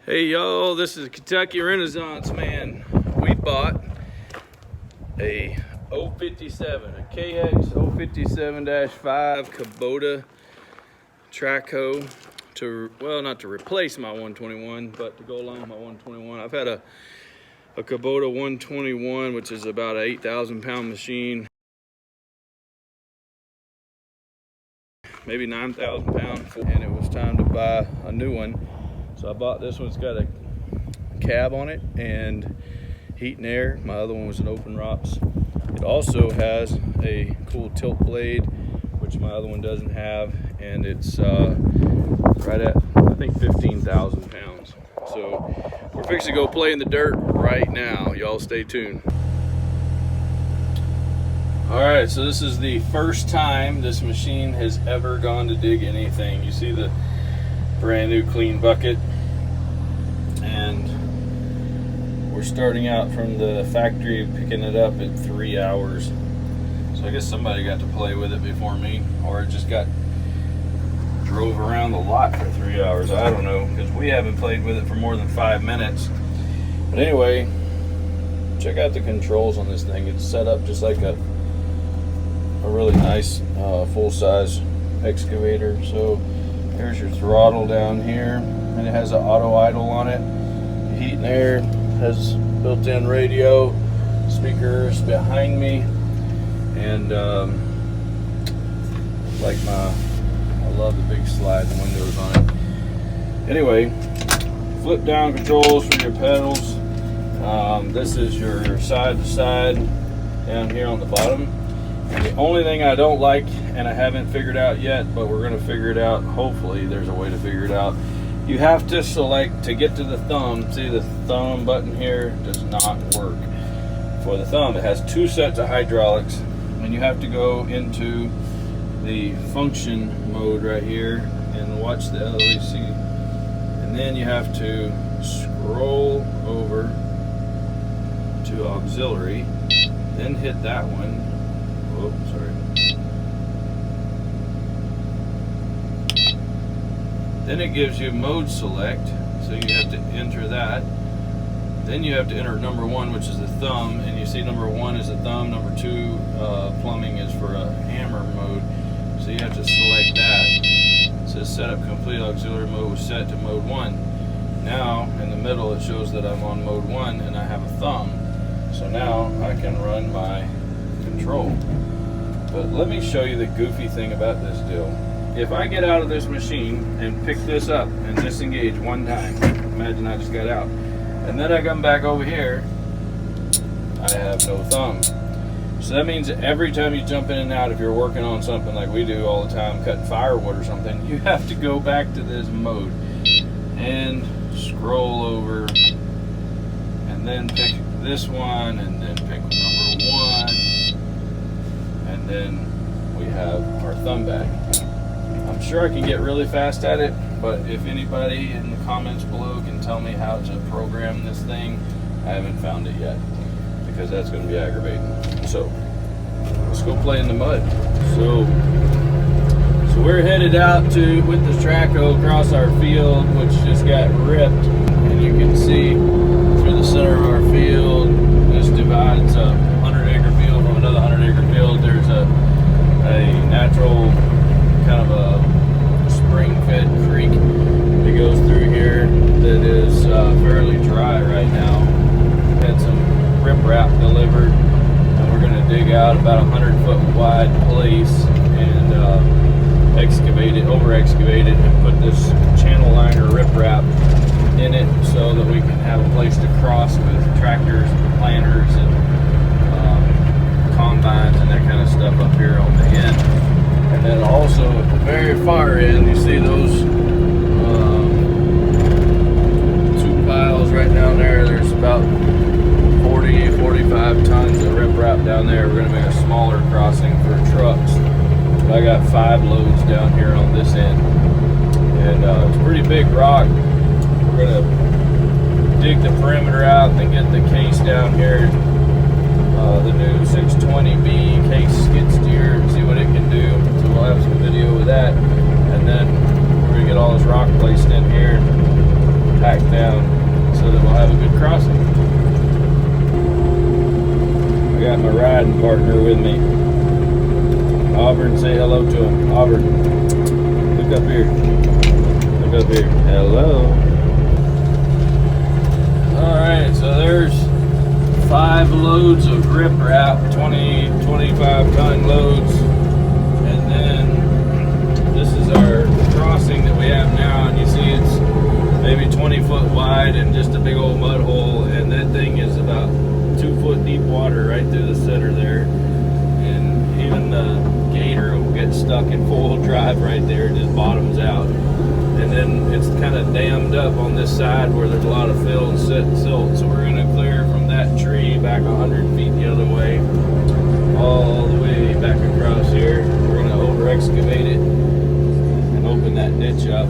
Hey y'all, this is Kentucky Renaissance Man. We bought a 057, a Kx057-5 Kubota track hoe to, well, not to replace my 121, but to go along with my 121. I've had a Kubota 121, which is about an 8,000 pound machine, maybe 9,000 pounds, and it was time to buy a new one. So I bought this one. It's got a cab on it and heat and air. My other one was an open ROPS. It also has a cool tilt blade, which my other one doesn't have, and it's right at, I think, 15,000 pounds. So we're fixing to go play in the dirt right now. Y'all stay tuned. All right, so this is the first time this machine has ever gone to dig anything. You see the brand new clean bucket, and we're starting out from the factory, picking it up at 3 hours. So I guess somebody got to play with it before me, or it just drove around the lot for 3 hours. I don't know, because we haven't played with it for more than 5 minutes. But anyway, check out the controls on this thing. It's set up just like a really nice full-size excavator. So here's your throttle down here, and it has an auto idle on it. The heat and air has built-in radio, speakers behind me, and I love the big sliding windows on it. Anyway, flip down controls for your pedals. This is your side to side down here on the bottom. And the only thing I don't like, and I haven't figured out yet, but we're going to figure it out, hopefully there's a way to figure it out, you have to select to get to the thumb. See, the thumb button here does not work for the thumb. It has 2 sets of hydraulics, and you have to go into the function mode right here and watch the LEC, and then you have to scroll over to auxiliary, then hit that one. Oh, sorry. Then it gives you mode select, so you have to enter that. Then you have to enter number 1, which is the thumb, and you see number 1 is the thumb, number 2 plumbing is for a hammer mode, so you have to select that. It says set up complete auxiliary mode was set to mode 1. Now in the middle it shows that I'm on mode 1 and I have a thumb, so now I can run my control. But let me show you the goofy thing about this deal. If I get out of this machine and pick this up and disengage one time, imagine I just got out, and then I come back over here, I have no thumb. So that means that every time you jump in and out, if you're working on something like we do all the time, cutting firewood or something, you have to go back to this mode and scroll over and then pick this one and then pick number 1. And then we have our thumb back. I'm sure I can get really fast at it, but if anybody in the comments below can tell me how to program this thing, I haven't found it yet, because that's going to be aggravating. So let's go play in the mud. So we're headed out with the track hoe across our field, which just got ripped, and you can see through the center of our field. This divides a 100-acre field from another 100-acre field. There's a natural kind of a spring-fed creek that goes through here that is fairly dry right now. Had some riprap delivered, and we're going to dig out about a 100-foot wide place and excavate it, over-excavate it, and put this channel liner riprap in it so that we can have a place to cross with tractors and planters and combines and that kind of stuff up here on the end. And then also at the very far end, you see those 2 piles right down there. There's about 40-45 tons of riprap down there. We're going to make a smaller crossing for trucks. But I got 5 loads down here on this end, and it's a pretty big rock. We're going to dig the perimeter out and then get the case down here, the new 620b Case skid steer, and see what it can do. So we'll have some video of that, and then we're going to get all this rock placed in here, packed down, riding partner with me. Auburn, say hello to him. Auburn, look up here. Look up here. Hello. Alright, so there's 5 loads of riprap, 25 ton loads. And then this is our crossing that we have now, and you see it's maybe 20 foot wide and just a big old mud hole, and that thing is about 2 foot deep water right through the center there. And even the gator will get stuck in 4-wheel drive right there, it just bottoms out. And then it's kind of dammed up on this side where there's a lot of fill and silt, so we're going to clear from that tree back 100 feet the other way, all the way back across here. We're going to over excavate it and open that ditch up.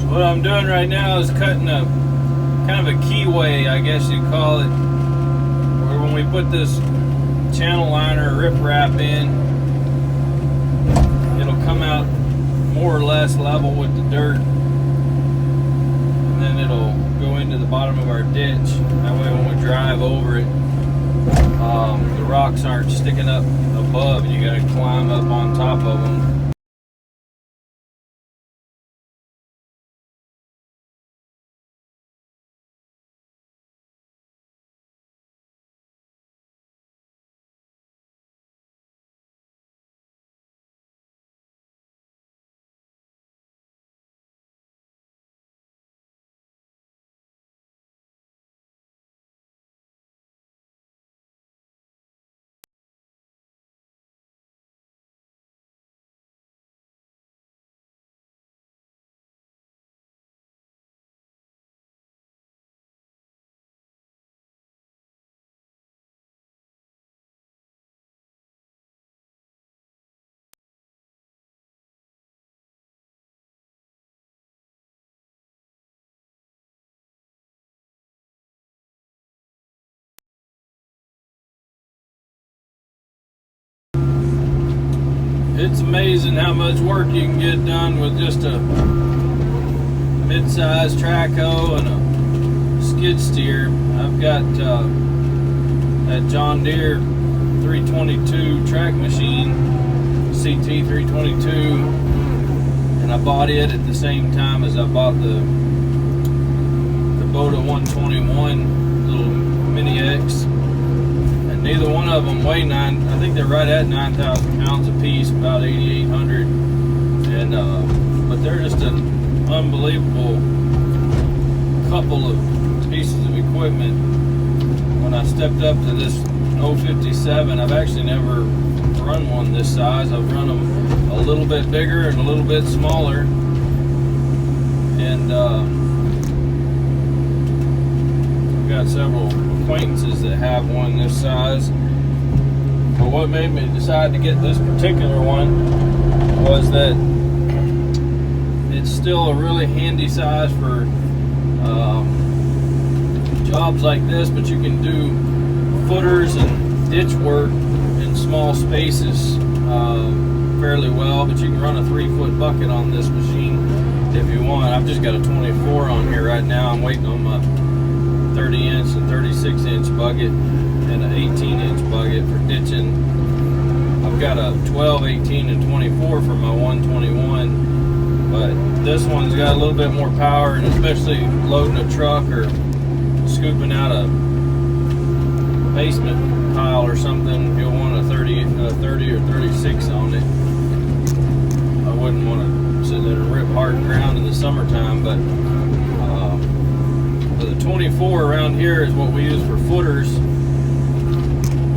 What I'm doing right now is cutting a kind of a keyway, I guess you'd call it, where when we put this channel liner riprap in, it'll come out more or less level with the dirt, and then it'll go into the bottom of our ditch. That way when we drive over it, the rocks aren't sticking up above and you got to climb up on top of them. It's amazing how much work you can get done with just a mid-size track hoe and a skid steer. I've got that John Deere 322 track machine, CT 322, and I bought it at the same time as I bought the Kubota 121 little mini X. Neither one of them weigh I think they're right at 9,000 pounds a piece, about 8,800. And but they're just an unbelievable couple of pieces of equipment. when I stepped up to this 057, I've actually never run one this size. I've run them a little bit bigger and a little bit smaller, and I've got several acquaintances that have one this size. But what made me decide to get this particular one was that it's still a really handy size for jobs like this, but you can do footers and ditch work in small spaces fairly well. But you can run a 3-foot bucket on this machine if you want. I've just got a 24 on here right now. I'm waiting on my 30-inch and 36-inch bucket and an 18-inch bucket for ditching. I've got a 12, 18, and 24 for my 121, but this one's got a little bit more power, and especially loading a truck or scooping out a basement pile or something, you'll want a 30 or 36 on it. I wouldn't want to sit there and rip hard ground in the summertime, but the 24 around here is what we use for footers,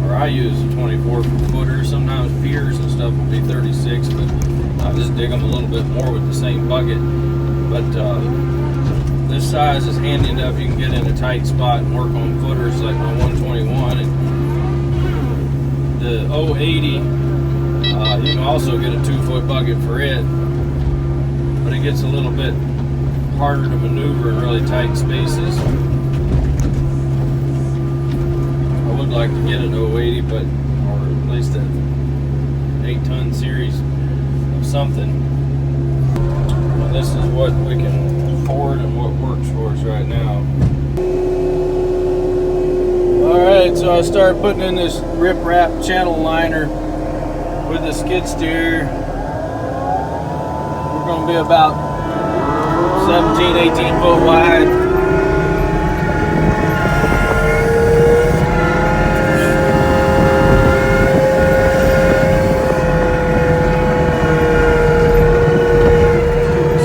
or I use the 24 for footers. Sometimes piers and stuff will be 36, but I just dig them a little bit more with the same bucket. But this size is handy enough. You can get in a tight spot and work on footers like my 121. And the 080, you can also get a 2-foot bucket for it, but it gets a little bit harder to maneuver in really tight spaces. I would like to get an 080, but or at least an 8-ton series of something. And this is what we can afford and what works for us right now. Alright, so I started putting in this rip-rap channel liner with the skid steer. We're going to be about 17, 18 foot wide.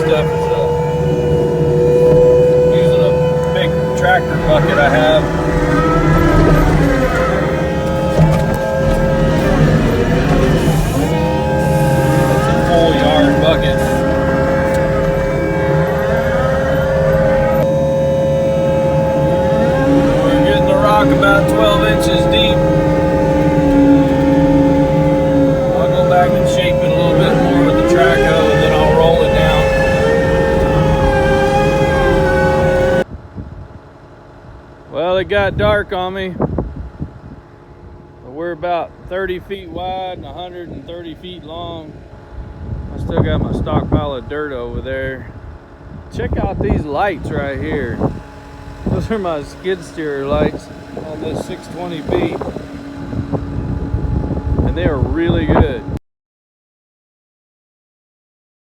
Stuff is using a big tractor bucket I have. It's a full yard bucket. About 12 inches deep. I'll go back and shape it a little bit more with the track hoe, and then I'll roll it down. Well, it got dark on me. But we're about 30 feet wide and 130 feet long. I still got my stockpile of dirt over there. Check out these lights right here. Those are my skid steer lights on this 620B, and they are really good.